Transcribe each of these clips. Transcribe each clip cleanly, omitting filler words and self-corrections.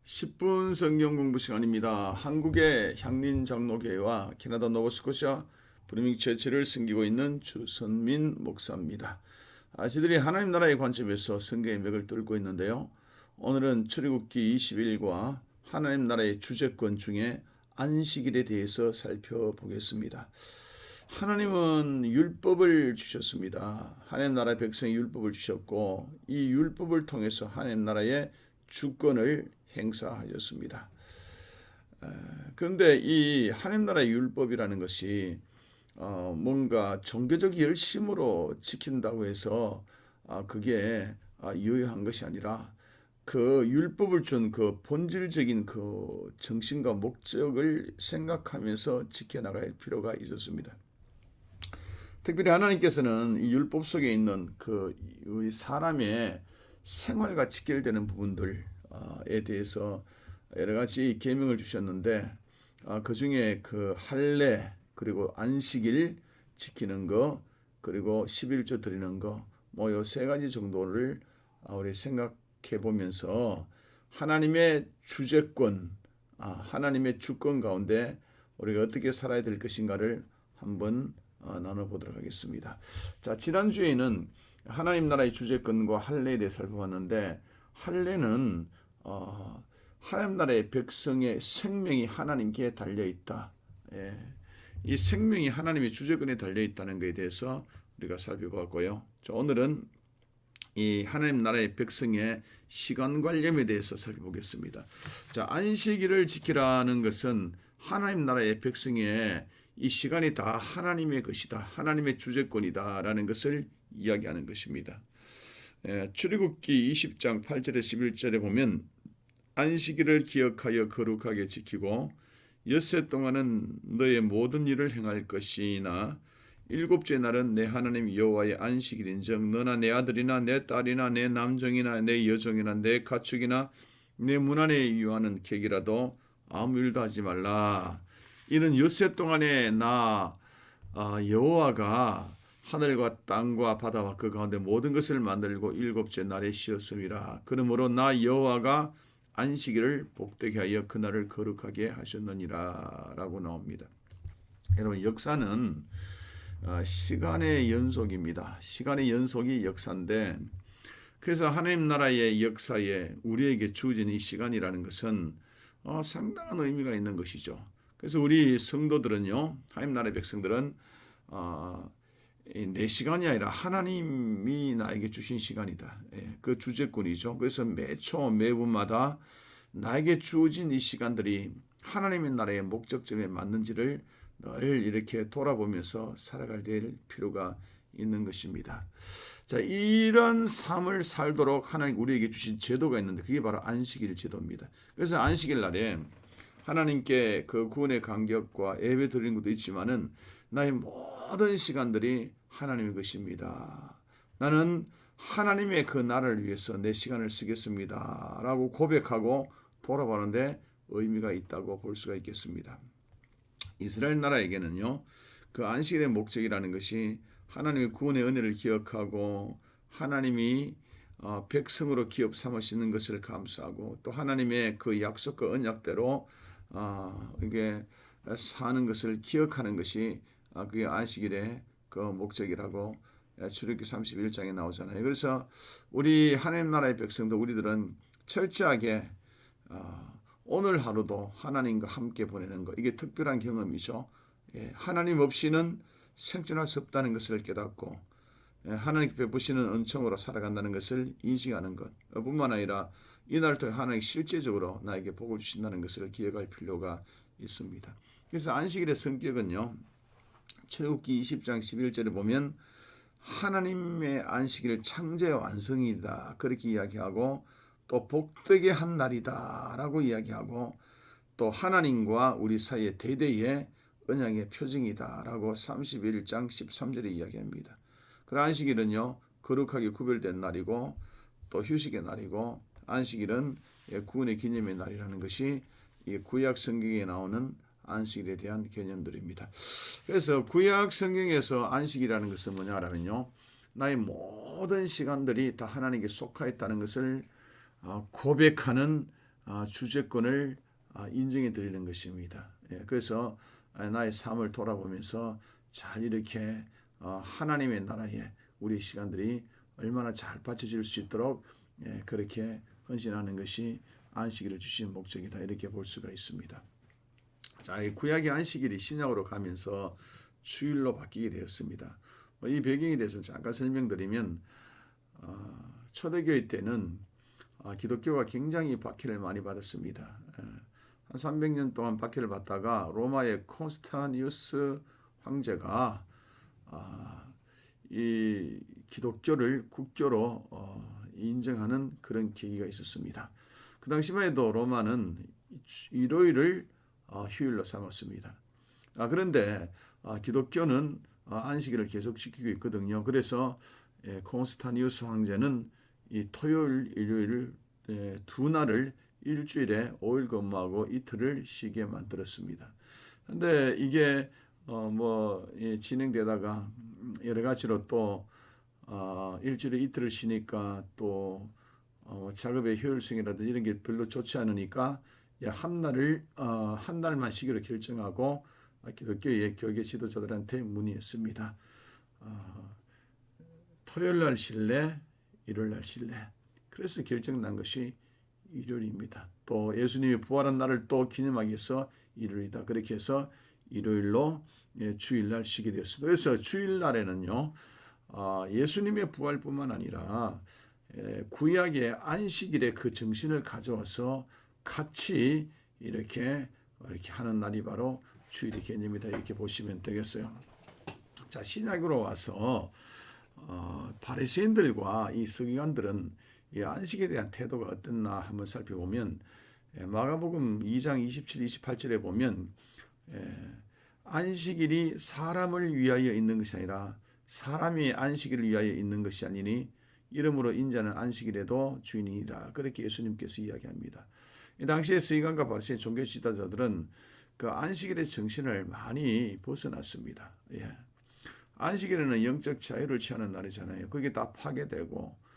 10분 성경 공부 시간입니다. 한국의 향린 장로교회와 캐나다 노바스코샤 브루밍 처치를 섬기고 있는 주선민 목사입니다. 저희들이 하나님 나라의 관점에서 성경의 맥을 뚫고 있는데요. 오늘은 출애굽기 20일과 하나님 나라의 주재권 중에 안식일에 대해서 살펴보겠습니다. 하나님은 율법을 주셨습니다. 하나님 나라의 백성이 율법을 주셨고 이 율법을 통해서 하나님 나라의 주권을 행사하였습니다. 그런데 이 하나님 나라의 율법이라는 것이 뭔가 종교적 열심으로 지킨다고 해서 그게 유효한 것이 아니라 그 율법을 준 그 본질적인 그 정신과 목적을 생각하면서 지켜나갈 필요가 있었습니다. 특별히 하나님께서는 이 율법 속에 있는 그 사람의 생활과 직결되는 부분들에 대해서 여러 가지 계명을 주셨는데 그 중에 그 할례 그리고 안식일 지키는 거 그리고 11조 드리는 거 뭐 요 세 가지 정도를 우리 생각해 보면서 하나님의 주재권 하나님의 주권 가운데 우리가 어떻게 살아야 될 것인가를 한번 나눠보도록 하겠습니다. 자, 지난주에는 하나님 나라의 주재권과 할례에 대해 살펴봤는데 할례는 하나님 나라의 백성의 생명이 하나님께 달려있다. 이 생명이 하나님의 주재권에 달려있다는 것에 대해서 우리가 살펴봤고요. 자, 오늘은 이 하나님 나라의 백성의 시간관념에 대해서 살펴보겠습니다. 자, 안식일을 지키라는 것은 하나님 나라의 백성의 이 시간이 다 하나님의 것이다. 하나님의 주재권이다. 라는 것을 이야기하는 것입니다. 출애굽기 20장 8절에 11절에 보면 안식일을 기억하여 거룩하게 지키고 엿새 동안은 너의 모든 일을 행할 것이나 일곱째 날은 내 하나님 여호와의 안식일인즉 너나 내 아들이나 내 딸이나 내 남종이나 내 여종이나 내 가축이나 내 문 안에 유하는 객이라도 아무 일도 하지 말라. 이는 엿새 동안에 나 여호와가 하늘과 땅과 바다와 그 가운데 모든 것을 만들고 일곱째 날에 쉬었음이라. 그러므로 나 여호와가 안식일을 복되게 하여 그날을 거룩하게 하셨느니라 라고 나옵니다. 여러분, 역사는 시간의 연속입니다. 시간의 연속이 역사인데 그래서 하나님 나라의 역사에 우리에게 주어진 이 시간이라는 것은 상당한 의미가 있는 것이죠. 그래서 우리 성도들은요, 하나님 나라의 백성들은 내 시간이 아니라 하나님이 나에게 주신 시간이다. 그 주재권이죠. 그래서 매초 매분마다 나에게 주어진 이 시간들이 하나님의 나라의 목적점에 맞는지를 늘 이렇게 돌아보면서 살아갈 필요가 있는 것입니다. 자, 이런 삶을 살도록 하나님 우리에게 주신 제도가 있는데 그게 바로 안식일 제도입니다. 그래서 안식일 날에 하나님께 그 구원의 간격과 예배 드리는 것도 있지만은 나의 모든 시간들이 하나님의 것입니다. 나는 하나님의 그 나라를 위해서 내 시간을 쓰겠습니다. 라고 고백하고 돌아보는데 의미가 있다고 볼 수가 있겠습니다. 이스라엘 나라에게는요, 그 안식일의 목적이라는 것이 하나님의 구원의 은혜를 기억하고 하나님이 백성으로 기업 삼으시는 것을 감사하고 또 하나님의 그 약속과 언약대로 이게 사는 것을 기억하는 것이 그게 안식일의 그 목적이라고 출애굽기 31장에 나오잖아요. 그래서 우리 하나님 나라의 백성도 우리들은 철저하게 오늘 하루도 하나님과 함께 보내는 것, 이게 특별한 경험이죠. 하나님 없이는 생존할 수 없다는 것을 깨닫고 하나님께 베푸시는 은총으로 살아간다는 것을 인식하는 것 뿐만 아니라 이날을 통해 하나님이 실제적으로 나에게 복을 주신다는 것을 기억할 필요가 있습니다. 그래서 안식일의 성격은요, 출애굽기 20장 11절에 보면 하나님의 안식일 창조의 완성이다 그렇게 이야기하고 또 복되게 한 날이다 라고 이야기하고 또 하나님과 우리 사이의 대대의 언약의 표징이다 라고 31장 13절에 이야기합니다. 그 안식일은요, 거룩하게 구별된 날이고 또 휴식의 날이고 안식일은 구원의 기념의 날이라는 것이 이 구약 성경에 나오는 안식일에 대한 개념들입니다. 그래서 구약 성경에서 안식이라는 것은 뭐냐라면요, 나의 모든 시간들이 다 하나님께 속하였다는 것을 고백하는 주재권을 인정해 드리는 것입니다. 예, 그래서 나의 삶을 돌아보면서 잘 이렇게 하나님의 나라에 우리 시간들이 얼마나 잘 바쳐질 수 있도록 그렇게 헌신하는 것이 안식일을 주신 목적이다, 이렇게 볼 수가 있습니다. 자, 이 구약의 안식일이 신약으로 가면서 주일로 바뀌게 되었습니다. 이 배경에 대해서 잠깐 설명드리면 초대교회 때는 기독교가 굉장히 박해를 많이 받았습니다. 한 300년 동안 박해를 받다가 로마의 콘스탄티누스 황제가 이 기독교를 국교로 인정하는 그런 계기가 있었습니다. 그 당시만 해도 로마는 일요일을 휴일로 삼았습니다. 그런데 기독교는 안식일을 계속 지키고 있거든요. 그래서 콘스탄티누스 황제는 이 토요일, 일요일 두 날을 일주일에 5일 근무하고 이틀을 쉬게 만들었습니다. 그런데 이게 진행되다가 여러 가지로 또 일주일에 이틀을 쉬니까 또 작업의 효율성이라든지 이런 게 별로 좋지 않으니까 한 날만 쉬기로 결정하고 기독교의 교계 지도자들한테 문의했습니다. 토요일 날 쉴래, 일요일 날 쉴래. 그래서 결정난 것이 일요일입니다. 또 예수님이 부활한 날을 또 기념하기 위해서 일요일이다. 그렇게 해서 일요일로 주일날 쉬게 되었습니다. 그래서 주일날에는요, 예수님의 부활뿐만 아니라 구약의 안식일의 그 정신을 가져와서 같이 이렇게 하는 날이 바로 주일의 개념이다, 이렇게 보시면 되겠어요. 자, 신약으로 와서 바리새인들과 이 서기관들은 이 안식에 대한 태도가 어땠나 한번 살펴보면 마가복음 2장 27, 28절에 보면 안식일이 사람을 위하여 있는 것이 아니라 사람이 안식일을 위하여 있는 것이 아니니 이러므로 인자는 안식일에도 주인이라, 그렇게 예수님께서 이야기합니다. 이 당시에 서기관과 바리새인 종교 지도자들은 그 안식일의 정신을 많이 벗어났습니다. 안식일에는 영적 자유를 취하는 날이잖아요. 그게 다 파괴되고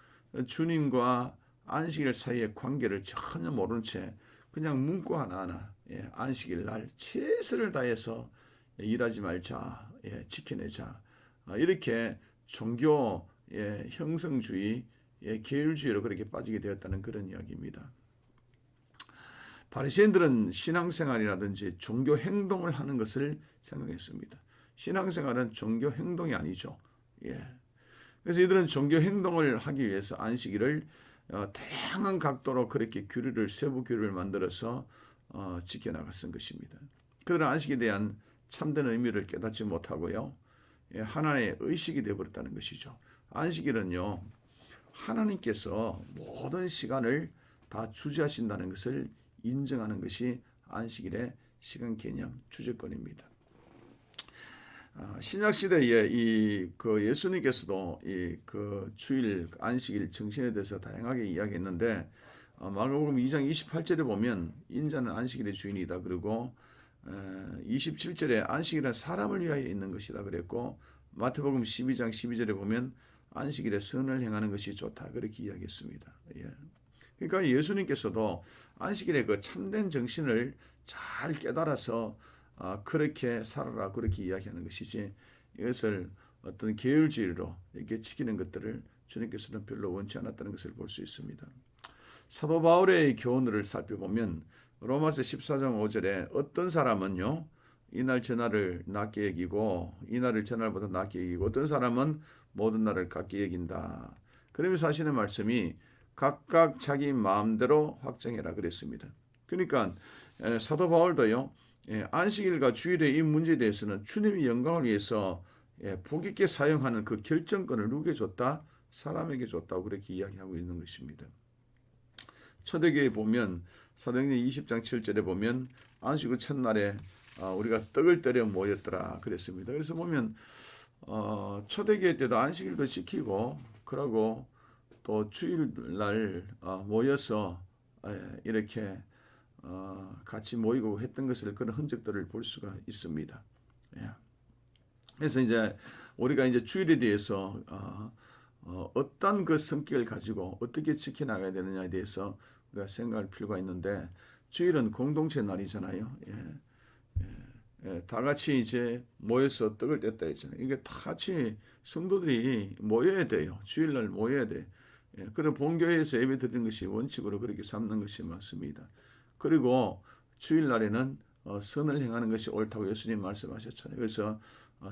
주님과 안식일 사이의 관계를 전혀 모른 채 그냥 문구 하나하나 안식일 날 최선을 다해서 일하지 말자, 지켜내자, 이렇게 종교 형성주의, 계율주의로 그렇게 빠지게 되었다는 그런 이야기입니다. 바리새인들은 신앙생활이라든지 종교 행동을 하는 것을 생각했습니다. 신앙생활은 종교 행동이 아니죠. 그래서 이들은 종교 행동을 하기 위해서 안식일을 다양한 각도로 그렇게 세부 규례를 만들어서 지켜나갔던 것입니다. 그들은 안식에 대한 참된 의미를 깨닫지 못하고요, 하나의 의식이 되어버렸다는 것이죠. 안식일은요, 하나님께서 모든 시간을 다 주재하신다는 것을 인정하는 것이 안식일의 시간 개념, 주재권입니다. 신약 시대에 예수님께서도 그 주일 안식일 정신에 대해서 다양하게 이야기했는데 마가복음 2장 28절에 보면 인자는 안식일의 주인이다, 그리고 27절에 안식일은 사람을 위하여 있는 것이다 그랬고, 마태복음 12장 12절에 보면 안식일에 선을 행하는 것이 좋다, 그렇게 이야기했습니다. 그러니까 예수님께서도 안식일의 그 참된 정신을 잘 깨달아서 그렇게 살아라, 그렇게 이야기하는 것이지, 이것을 어떤 계율주의로 이렇게 지키는 것들을 주님께서는 별로 원치 않았다는 것을 볼 수 있습니다. 사도 바울의 교훈을 살펴보면 로마서 14장 5절에 어떤 사람은요, 이날 저날을 낮게 여기고 이날을 저날보다 낮게 여기고 어떤 사람은 모든 날을 같게 여긴다. 그러면서 하시는 말씀이 각각 자기 마음대로 확정해라 그랬습니다. 그러니까 사도 바울도요, 안식일과 주일의 이 문제에 대해서는 주님의 영광을 위해서 복 있게 사용하는 그 결정권을 누구에게 줬다? 사람에게 줬다고 그렇게 이야기하고 있는 것입니다. 초대교회에 보면 사도행전 20장 7절에 보면 안식 후 첫날에 우리가 떡을 때려 모였더라 그랬습니다. 그래서 보면 초대교회 때도 안식일도 지키고 그러고 또 주일날 모여서 이렇게 같이 모이고 했던 것을, 그런 흔적들을 볼 수가 있습니다. 그래서 이제 우리가 이제 주일에 대해서 어떤 그 성격을 가지고 어떻게 지켜나가야 되느냐에 대해서 우리가 생각할 필요가 있는데 주일은 공동체 날이잖아요. 다 같이 이제 모여서 떡을 뗐다 했잖아요. 이게 다 같이 성도들이 모여야 돼요. 주일날 모여야 돼. 그리고 본교회에서 예배 드리는 것이 원칙으로 그렇게 삼는 것이 맞습니다. 그리고 주일날에는 선을 행하는 것이 옳다고 예수님 말씀하셨잖아요. 그래서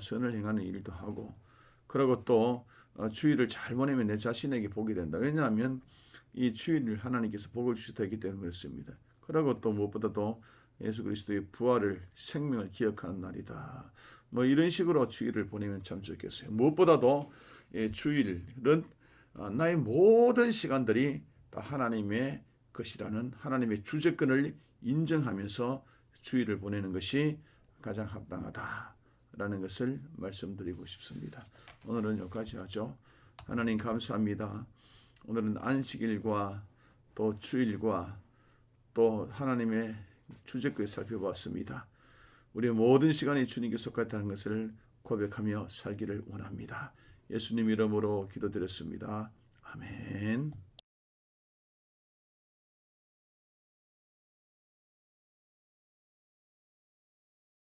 선을 행하는 일도 하고, 그리고 또 주일을 잘 보내면 내 자신에게 복이 된다. 왜냐하면 이 주일을 하나님께서 복을 주시다 했기 때문에 그렇습니다. 그리고 또 무엇보다도 예수 그리스도의 부활을 생명을 기억하는 날이다. 뭐 이런 식으로 주일을 보내면 참 좋겠어요. 무엇보다도 주일은 나의 모든 시간들이 다 하나님의 것이라는 하나님의 주재권을 인정하면서 주일을 보내는 것이 가장 합당하다라는 것을 말씀드리고 싶습니다. 오늘은 여기까지 하죠. 하나님 감사합니다. 오늘은 안식일과 또 주일과 또 하나님의 주제까지 살펴봤습니다. 우리의 모든 시간이 주님께 속했다는 것을 고백하며 살기를 원합니다. 예수님 이름으로 기도드렸습니다. 아멘.